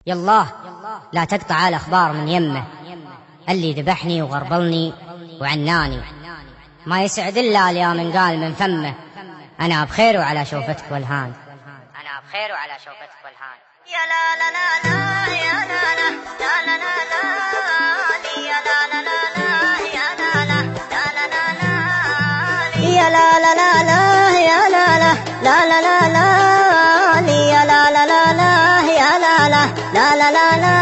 يالله لا تقطع الأخبار من يمه، اللي ذبحني وغربلني وعناني، ما يسعد إلا اليا من قال من فمه، أنا بخير وعلى شوفتك والهان، أنا بخير وعلى شوفتك والهان. يا لا لا لا لا يا لا لا لا لا لا لا يا لا لا لا لا يا لا لا لا لا لا يا لا لا لا لا يا لا لا لا لا لا لا يا لا لا لا لا يا لا لا لا لا لا لا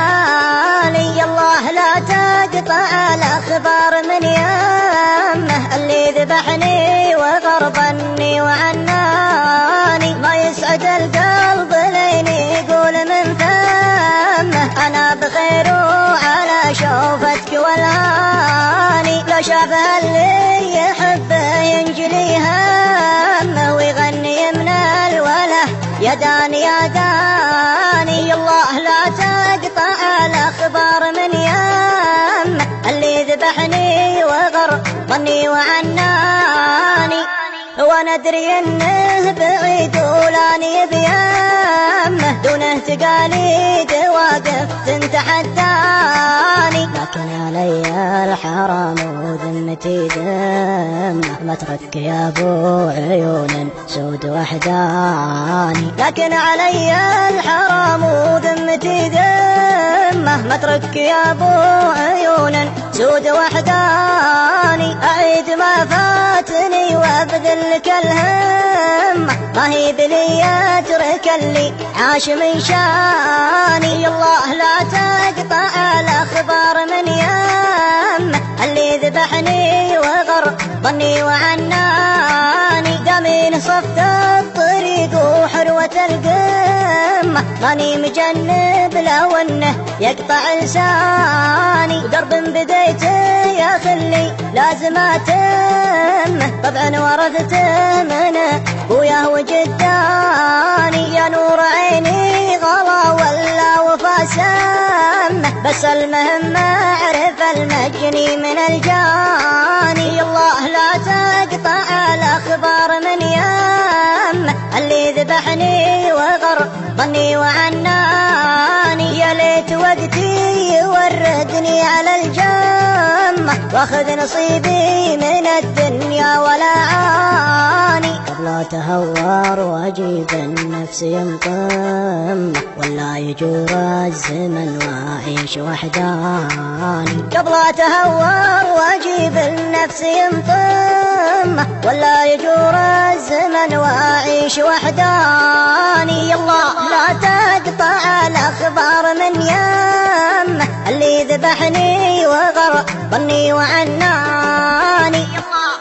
يا الله لا تقطع الأخبار من يمه، اللي ذبحني وغربني وعناني، ما يسعد القلب لين يقول من فمه أنا بخير وعلى شوفتك والهاني، لو شاف اللي يحبه ينجلي همه ويغني من الوله يا داني يا داني، يا الله لا تقطع الأخبار من يمه، اللي ذبحني وغربني وعناني، وانا ادري انه بعيد ولاني بيمه، دونه تقاليد واقف تحداني، لكن علي الحرام وذمتي دمه، مترك يا ابو عيون سود وحداني، لكن علي الحرام وذمتي دمه، مترك يا ابو عيون سود وحداني، اعيد ما فاتني وابذل لك الهمة، ما هي بلي اترك اللي عاش من شاني، يا الله لا تقطع الأخبار من يمه، اللي ذبحني وغربني وعناني، دامين صفت الطريق وحروة القمة، ماني مجنب لو انه يقطع لساني، ودرب بديته يا خلي لازم اتمه، طبعا ورثته من ابوياه وجداني، يا نور عيني غلا ولا وفا سمه، بس المهم اعرف المجني من الجاني، الله لا تقطع الأخبار من يمه، اللي ذبحني وغربني وعناني، يا ليت وقتي يوردني على الجمة، واخذ نصيبي من الدنيا ولا عاني، قبل اتهور واجيب النفس ينقم، ولا يجور الزمن واعيش وحداني، قبل اتهور واجيب النفس ينقم، ولا يجور الزمن واعيش وحداني، يا الله لا تقطع الأخبار من يمه، اللي ذبحني وغربني وعناني، يا الله